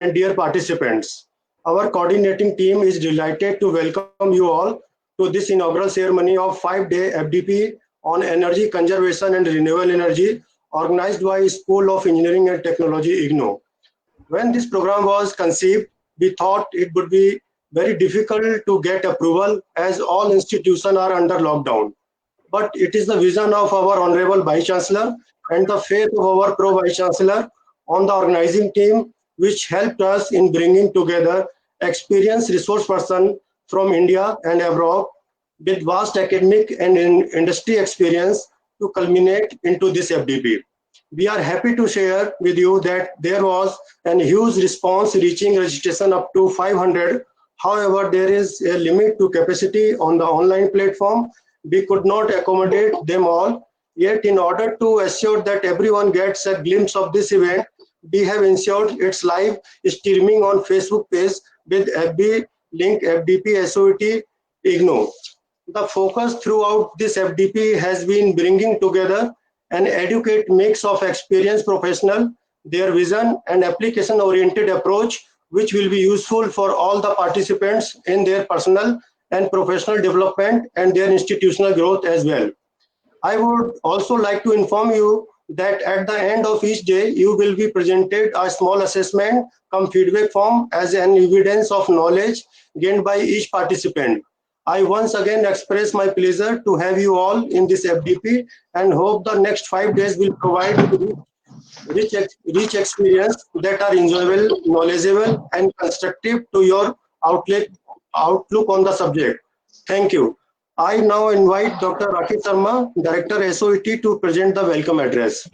and dear participants. Our coordinating team is delighted to welcome you all to this inaugural ceremony of 5-day FDP on energy conservation and renewable energy organized by School of Engineering and Technology IGNO. When this program was conceived, we thought it would be very difficult to get approval as all institutions are under lockdown. But it is the vision of our Honorable Vice Chancellor and the faith of our Pro Vice Chancellor on the organizing team, which helped us in bringing together experienced resource person from India and abroad with vast academic and industry experience to culminate into this FDP. We are happy to share with you that there was a huge response reaching registration up to 500. However, there is a limit to capacity on the online platform. We could not accommodate them all. Yet, in order to assure that everyone gets a glimpse of this event, we have ensured its live streaming on Facebook page with FB link FDP SOT IGNO. The focus throughout this FDP has been bringing together an adequate mix of experienced professional, their vision and application oriented approach, which will be useful for all the participants in their personal and professional development and their institutional growth as well. I would also like to inform you that at the end of each day, you will be presented a small assessment come feedback form as an evidence of knowledge gained by each participant. I once again express my pleasure to have you all in this FDP and hope the next 5 days will provide you rich experience that are enjoyable, knowledgeable, and constructive to your outlook on the subject. Thank you. I now invite Dr. Rakhi Sharma, Director SOET, to present the welcome address.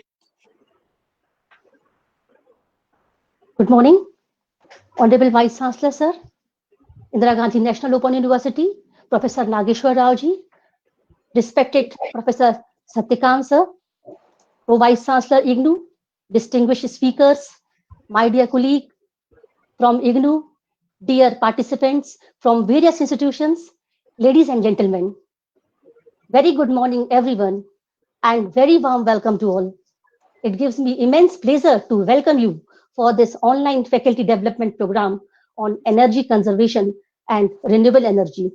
Good morning, Honorable Vice Chancellor, Sir, Indira Gandhi National Open University, Professor Nageshwar Rao ji, respected Professor Satyakam, Sir, Pro Vice Chancellor IGNOU, distinguished speakers, my dear colleague from IGNOU, dear participants from various institutions, ladies and gentlemen. Very good morning, everyone, and very warm welcome to all. It gives me immense pleasure to welcome you for this online faculty development program on energy conservation and renewable energy.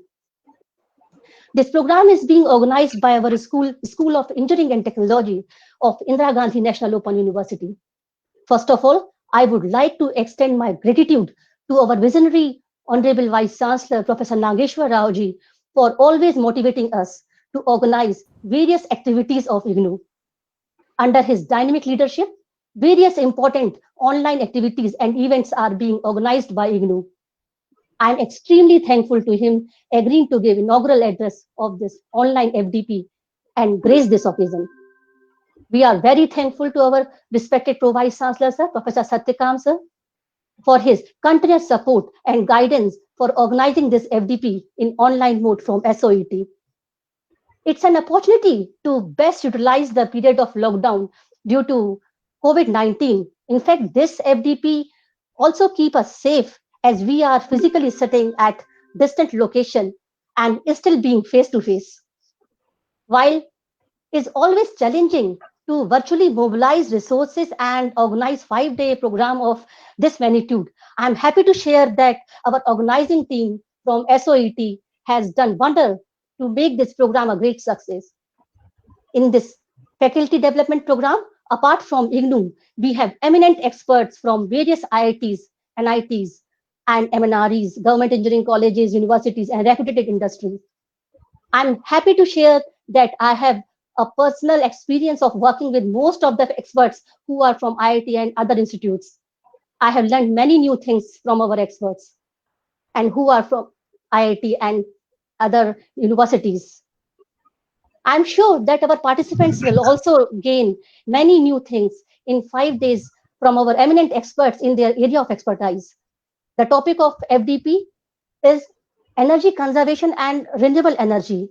This program is being organized by our School of Engineering and Technology of Indira Gandhi National Open University. First of all, I would like to extend my gratitude to our visionary Honorable Vice Chancellor, Professor Nageshwar Rao ji, for always motivating us to organize various activities of IGNOU. Under his dynamic leadership, various important online activities and events are being organized by IGNOU. I am extremely thankful to him agreeing to give inaugural address of this online FDP and grace this occasion. We are very thankful to our respected Pro Vice Chancellor, Sir, Professor Satyakam, Sir, for his continuous support and guidance for organizing this FDP in online mode from SOET. It's an opportunity to best utilize the period of lockdown due to COVID-19. In fact, this FDP also keep us safe as we are physically sitting at distant location and still being face-to-face. While it's always challenging to virtually mobilize resources and organize 5-day program of this magnitude, I'm happy to share that our organizing team from SOET has done wonder to make this program a great success. In this faculty development program, apart from IGNOU, we have eminent experts from various IITs, NITs, and MNREs, government engineering colleges, universities, and reputed industries. I'm happy to share that I have a personal experience of working with most of the experts who are from IIT and other institutes. I have learned many new things from our experts and who are from IIT and other universities. I'm sure that our participants will also gain many new things in 5 days from our eminent experts in their area of expertise. The topic of FDP is energy conservation and renewable energy,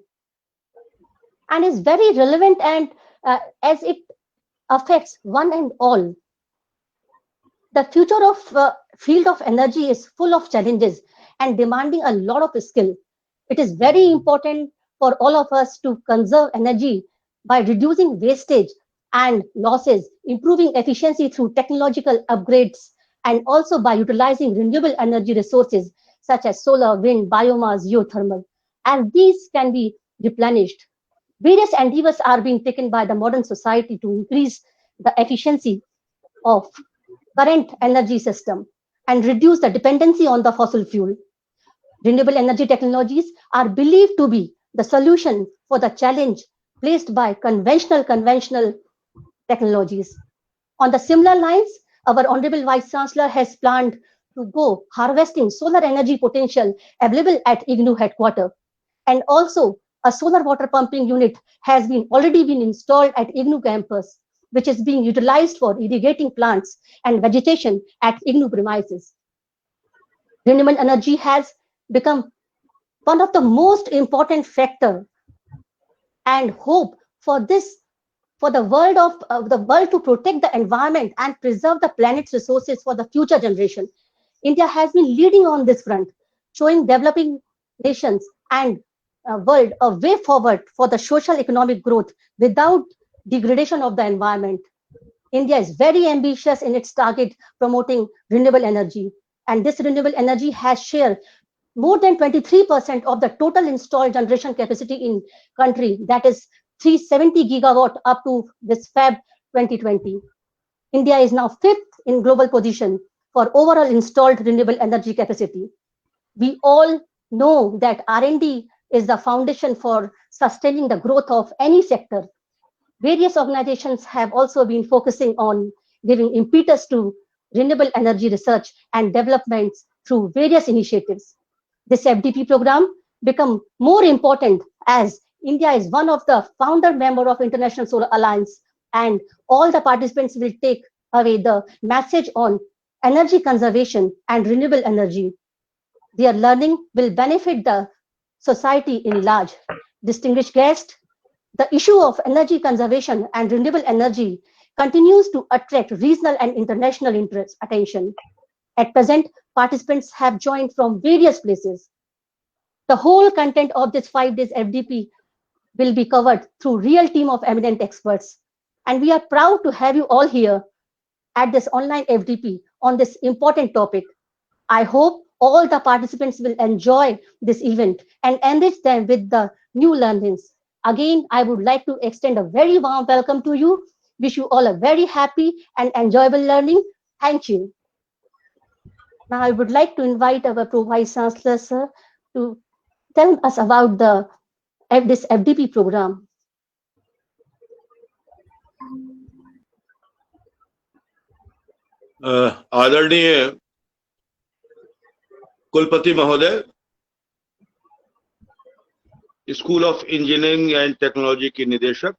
and is very relevant and as it affects one and all. The future of field of energy is full of challenges and demanding a lot of skill. It is very important for all of us to conserve energy by reducing wastage and losses, improving efficiency through technological upgrades, and also by utilizing renewable energy resources such as solar, wind, biomass, geothermal, and these can be replenished. Various endeavors are being taken by the modern society to increase the efficiency of current energy system and reduce the dependency on the fossil fuel. Renewable energy technologies are believed to be the solution for the challenge placed by conventional technologies. On the similar lines, our Honorable Vice Chancellor has planned to go harvesting solar energy potential available at IGNOU headquarters. And also, a solar water pumping unit has already been installed at IGNOU campus, which is being utilized for irrigating plants and vegetation at IGNOU premises. Renewable energy has become one of the most important factor and hope for the world to protect the environment and preserve the planet's resources for the future generation. India has been leading on this front, showing developing nations and world a way forward for the social economic growth without degradation of the environment. India is very ambitious in its target promoting renewable energy, and this renewable energy has shared more than 23% of the total installed generation capacity in country, that is 370 gigawatt up to this Feb 2020. India is now fifth in global position for overall installed renewable energy capacity. We all know that R&D is the foundation for sustaining the growth of any sector. Various organizations have also been focusing on giving impetus to renewable energy research and developments through various initiatives. This FDP program become more important as India is one of the founder member of International Solar Alliance, and all the participants will take away the message on energy conservation and renewable energy. Their learning will benefit the society in large. Distinguished guests, the issue of energy conservation and renewable energy continues to attract regional and international attention. At present, participants have joined from various places. The whole content of this 5 days FDP will be covered through real team of eminent experts. And we are proud to have you all here at this online FDP on this important topic. I hope all the participants will enjoy this event and enrich them with the new learnings. Again, I would like to extend a very warm welcome to you. Wish you all a very happy and enjoyable learning. Thank you. Now I would like to invite our Vice Chancellor, sir, to tell us about this FDP program. आदरणीय कुलपति महोदय, school of engineering and technology की निदेशक,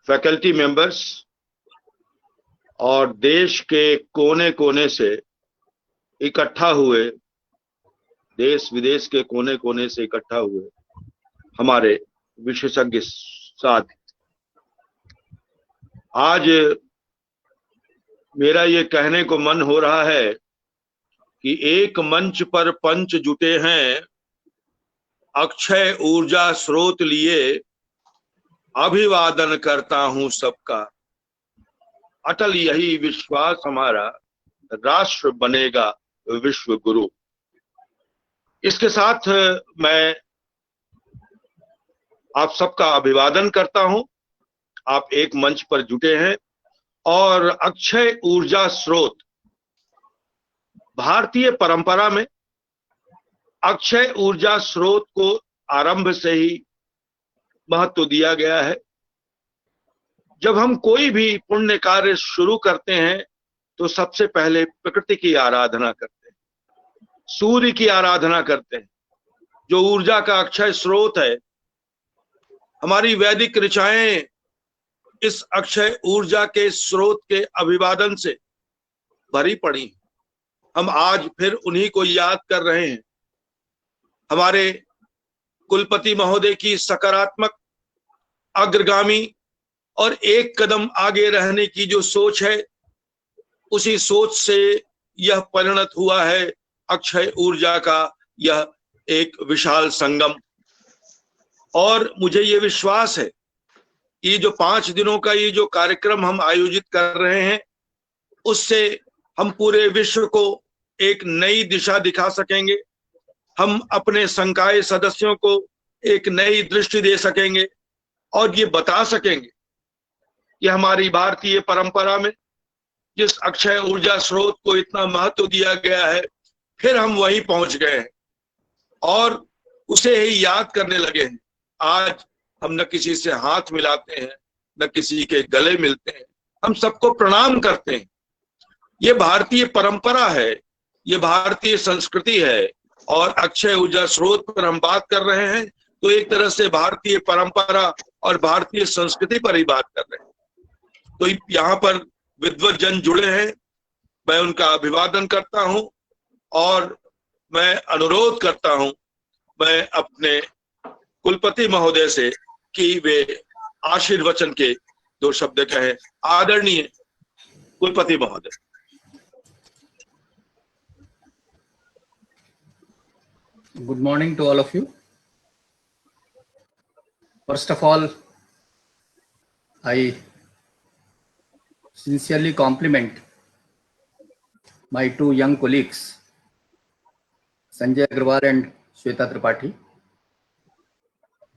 faculty members और देश के कोने कोने से इकट्ठा हुए, देश विदेश के कोने कोने से इकट्ठा हुए हमारे विशेषज्ञ साथी, आज मेरा ये कहने को मन हो रहा है कि एक मंच पर पंच जुटे हैं, अक्षय ऊर्जा स्रोत लिए अभिवादन करता हूं सबका, अटल यही विश्वास हमारा, राष्ट्र बनेगा विश्व गुरु। इसके साथ मैं आप सबका अभिवादन करता हूं। आप एक मंच पर जुटे हैं और अक्षय ऊर्जा स्रोत, भारतीय परंपरा में अक्षय ऊर्जा स्रोत को आरंभ से ही महत्व दिया गया है। जब हम कोई भी पुण्य कार्य शुरू करते हैं तो सबसे पहले प्रकृति की आराधना करते हैं, सूर्य की आराधना करते हैं, जो ऊर्जा का अक्षय स्रोत है। हमारी वैदिक ऋचाएं इस अक्षय ऊर्जा के स्रोत के अभिवादन से भरी पड़ी। हम आज फिर उन्हीं को याद कर रहे हैं। हमारे कुलपति महोदय की सकारात्मक, अग्रगामी और एक कदम आगे रहने की जो सोच है, उसी सोच से यह परिणत हुआ है अक्षय ऊर्जा का यह एक विशाल संगम। और मुझे ये विश्वास है ये जो 5 दिनों का ये जो कार्यक्रम हम आयोजित कर रहे हैं, उससे हम पूरे विश्व को एक नई दिशा दिखा सकेंगे, हम अपने संकाय सदस्यों को एक नई दृष्टि दे सकेंगे और ये बता सकेंगे कि हमारी भारतीय परंपरा में जिस अक्षय ऊर्जा स्रोत को इतना महत्व दिया गया है, फिर हम वहीं पहुंच गए हैं और उसे ही याद करने लगे हैं। आज हम न किसी से हाथ मिलाते हैं, न किसी के गले मिलते हैं, हम सबको प्रणाम करते हैं। ये भारतीय परंपरा है, ये भारतीय संस्कृति है और अक्षय ऊर्जा स्रोत पर हम बात कर रहे हैं तो एक तरह से भारतीय परंपरा और भारतीय संस्कृति पर ही बात कर रहे हैं। तो यहाँ पर विद्वत जन जुड़े हैं, मैं उनका अभिवादन करता हूं और मैं अनुरोध करता हूं, मैं अपने कुलपति महोदय से कि वे आशीर्वचन के 2 शब्द कहें। आदरणीय कुलपति महोदय। Good morning to all of you. First of all, I sincerely compliment my 2 young colleagues, Sanjay Agarwal and Shweta Tripathi,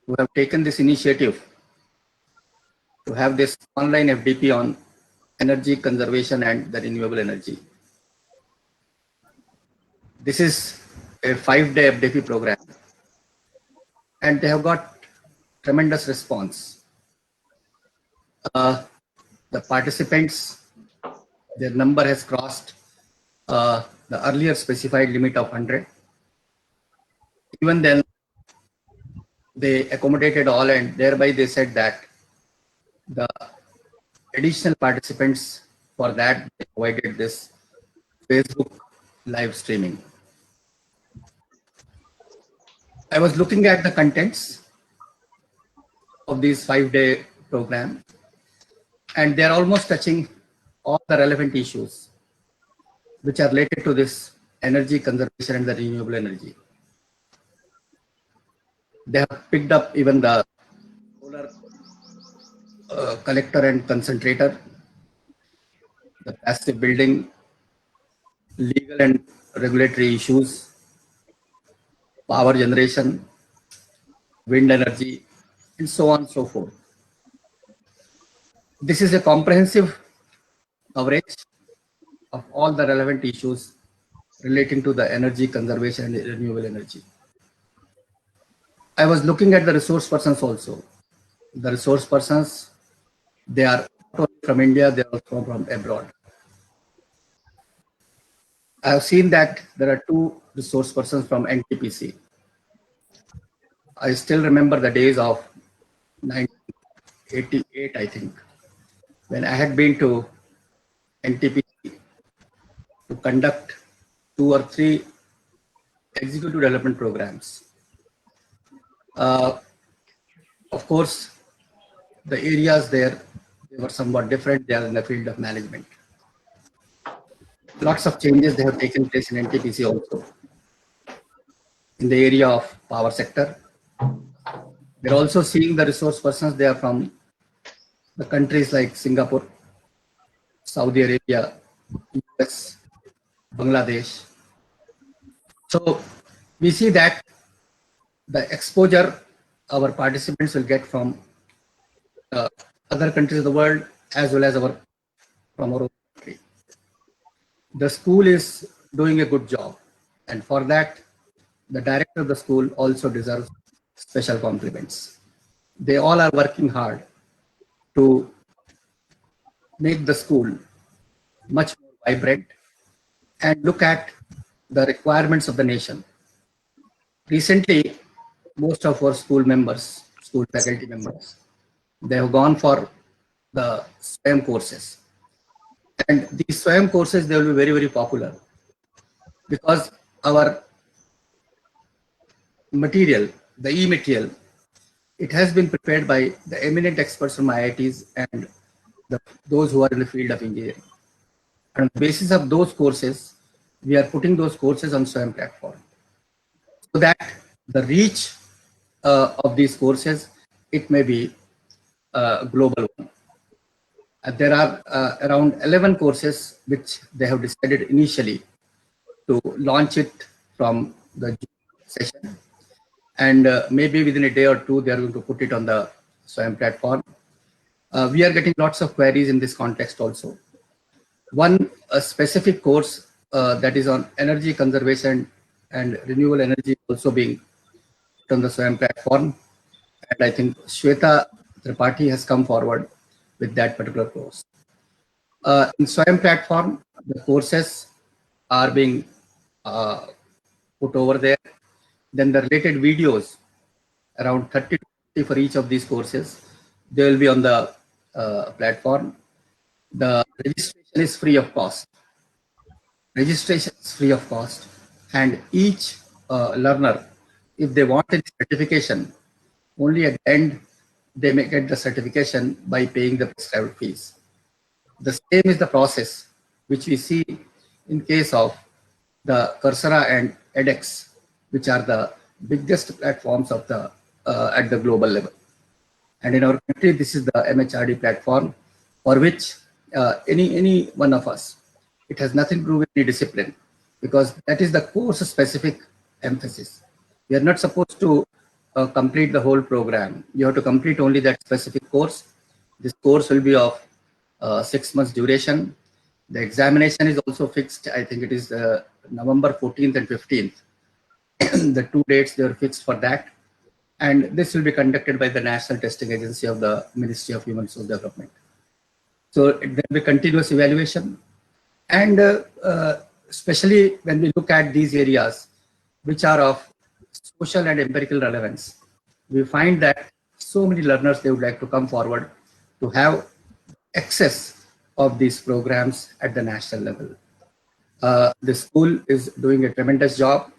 who have taken this initiative to have this online FDP on energy conservation and the renewable energy. This is a 5-day FDP program, and they have got tremendous response. The participants, their number has crossed the earlier specified limit of 100. Even then, they accommodated all, and thereby they said that the additional participants, for that they provided this Facebook live streaming. I was looking at the contents of this 5-day program, and they are almost touching all the relevant issues which are related to this energy conservation and the renewable energy. They have picked up even the solar collector and concentrator, the passive building, legal and regulatory issues, power generation, wind energy, and so on and so forth. This is a comprehensive coverage of all the relevant issues relating to the energy conservation and renewable energy. I was looking at the resource persons also. The resource persons, they are not only from India, they are also from abroad. I have seen that there are 2 resource persons from NTPC. I still remember the days of 1988, I think, when I had been to NTPC to conduct 2 or 3 executive development programs. Of course, the areas there, they were somewhat different. They are in the field of management. Lots of changes they have taken place in NTPC also. In the area of power sector, we're also seeing the resource persons. They are from the countries like Singapore, Saudi Arabia, US, Bangladesh. So we see that the exposure our participants will get from other countries of the world as well as from our own country. The school is doing a good job, and for that, the director of the school also deserves special compliments. They all are working hard to make the school much more vibrant and look at the requirements of the nation. Recently, most of our school members, school faculty members, they have gone for the SWAYAM courses. And these SWAYAM courses, they will be very, very popular because our material, the e-material, it has been prepared by the eminent experts from IITs and those who are in the field of engineering. And on the basis of those courses, we are putting those courses on SWAYAM platform so that the reach of these courses, it may be a global one. There are around 11 courses which they have decided initially to launch it from the June session. And maybe within a day or two, they are going to put it on the SWAYAM platform. We are getting lots of queries in this context also. One specific course that is on energy conservation and renewable energy also being put on the SWAYAM platform. And I think Shweta Tripathi has come forward with that particular course. In SWAYAM platform, the courses are being put over there. Then the related videos, around 30 to 50 for each of these courses, they will be on the platform. The registration is free of cost. Registration is free of cost, and each learner, if they want any certification, only at the end they may get the certification by paying the prescribed fees. The same is the process which we see in case of the Coursera and edX, which are the biggest platforms of the at the global level. And in our country, this is the MHRD platform, for which any one of us, it has nothing to do with any discipline, because that is the course-specific emphasis. We are not supposed to complete the whole program. You have to complete only that specific course. This course will be of 6 months duration. The examination is also fixed. I think it is November 14th and 15th. The 2 dates, they are fixed for that. And this will be conducted by the National Testing Agency of the Ministry of Human Resource Development. So there will be continuous evaluation. And especially when we look at these areas, which are of social and empirical relevance, we find that so many learners, they would like to come forward to have access of these programs at the national level. The school is doing a tremendous job,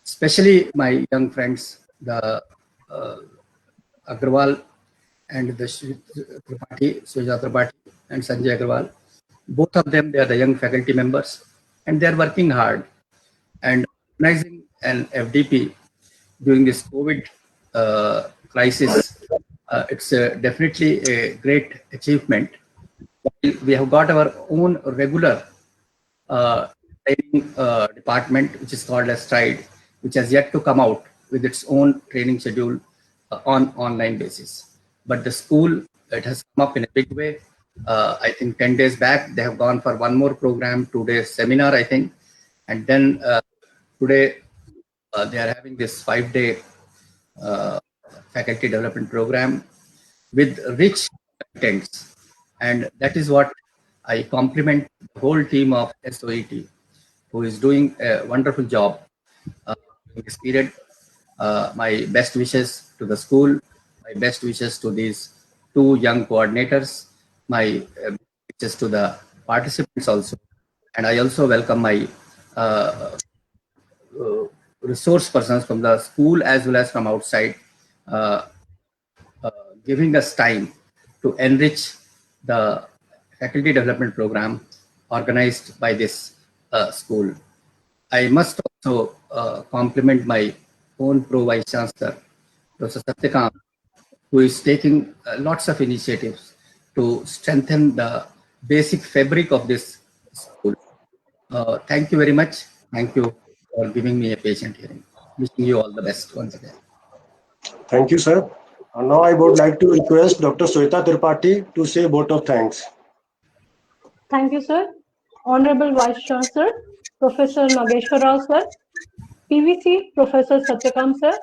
especially my young friends, the Agarwal and the Sujata Tripathi and Sanjay Agarwal. Both of them, they are the young faculty members, and they are working hard. And organizing an FDP during this COVID crisis, it's definitely a great achievement. We have got our own regular training department, which is called as STRIDE, which has yet to come out with its own training schedule on online basis. But the school, it has come up in a big way. I think 10 days back, they have gone for one more program, 2 days seminar, I think. And then today, they are having this 5-day faculty development program with rich contents. And that is what I compliment the whole team of SOET, who is doing a wonderful job in this period. My best wishes to the school, my best wishes to these 2 young coordinators, my wishes to the participants also. And I also welcome my resource persons from the school as well as from outside, giving us time to enrich the faculty development program organized by this school. I must also compliment my own Pro-Vice Chancellor, Professor Satyakam, who is taking lots of initiatives to strengthen the basic fabric of this school. Thank you very much. Thank you for giving me a patient hearing. Wishing you all the best once again. Thank you, sir. And now I would like to request Dr. Shweta Tripathi to say a vote of thanks. Thank you, sir. Honorable Vice Chancellor, Professor Nageshwar Rao, sir, PVC, Professor Satyakam, sir,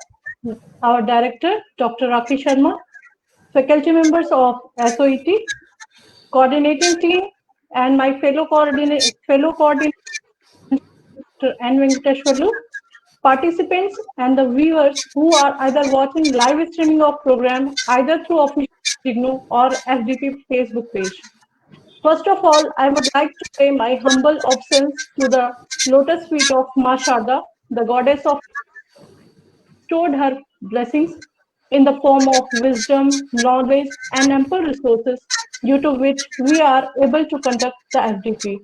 our Director, Dr. Rakhi Sharma, faculty members of SOET, coordinating team, and my fellow coordinator, N. Venkateshwarlu, participants, and the viewers who are either watching live streaming of program either through official Signo or FDP Facebook page. First of all, I would like to pay my humble obeisance to the lotus feet of Ma Sharda, the goddess of stored her blessings in the form of wisdom, knowledge, and ample resources, due to which we are able to conduct the FDP.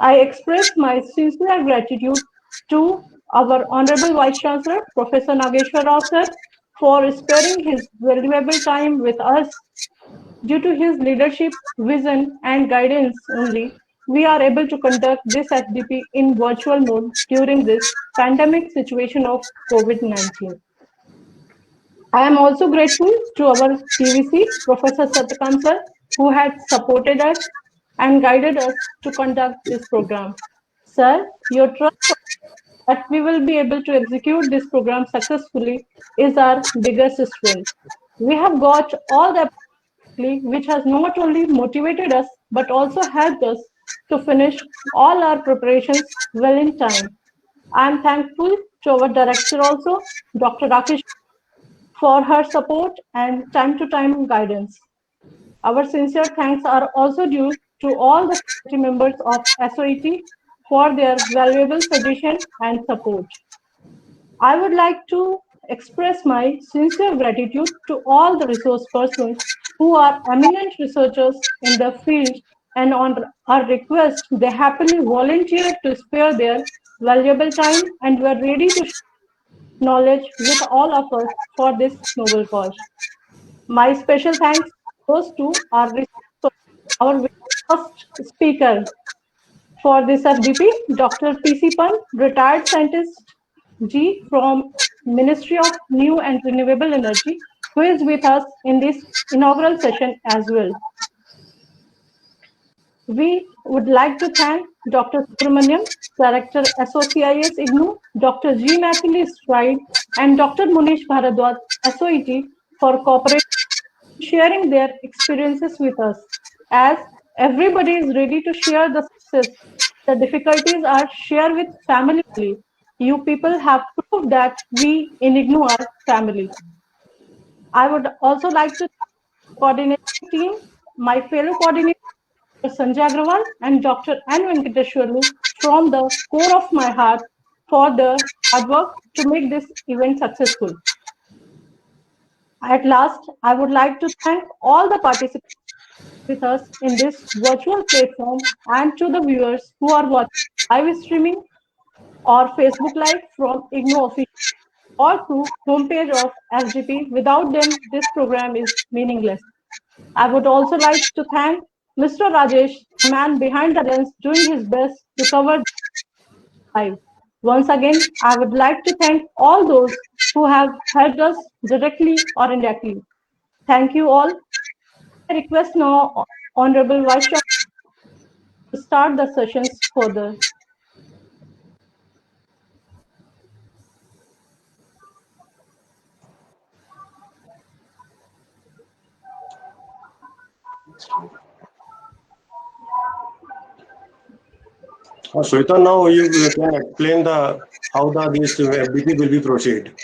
I express my sincere gratitude to our Honorable Vice Chancellor, Professor Nageshwar Rao, sir, for sparing his valuable time with us Due to his leadership, vision, and guidance only, we are able to conduct this FDP in virtual mode during this pandemic situation of COVID-19. I am also grateful to our PVC, Professor Satyakant sir, who had supported us and guided us to conduct this program. Sir, your trust that we will be able to execute this program successfully is our biggest strength. We have got all the which has not only motivated us but also helped us to finish all our preparations well in time. I am thankful to our director also, Dr. Rakesh, for her support and time-to-time guidance. Our sincere thanks are also due to all the faculty members of SOET for their valuable suggestion and support. I would like to express my sincere gratitude to all the resource persons who are eminent researchers in the field, and on our request, they happily volunteered to spare their valuable time and were ready to share knowledge with all of us for this noble cause. My special thanks goes to our first speaker for this FDP, Dr. P.C. Pant, retired scientist G from Ministry of New and Renewable Energy, who is with us in this inaugural session as well. We would like to thank Dr. Subramaniam, Director SOCIS IGNOU, Dr. G. Mathili Stride, and Dr. Munish Bharadwaj, SOET, for cooperating, sharing their experiences with us. As everybody is ready to share the success, the difficulties are shared with family. You people have proved that we in IGNOU are family. I would also like to coordinate team, my fellow coordinator, Sanjay Agrawal and Dr. N. Venkateshwarlu from the core of my heart for the hard work to make this event successful. At last, I would like to thank all the participants with us in this virtual platform and to the viewers who are watching live streaming or Facebook Live from IGNOU official or through homepage of FDP. Without them, this program is meaningless. I would also like to thank Mr. Rajesh, the man behind the lens, doing his best to cover live. Once again, I would like to thank all those who have helped us directly or indirectly. Thank you all. I request now Honorable Vice Chancellor to start the sessions further. Shweta, now you can explain how this FDP will be proceed.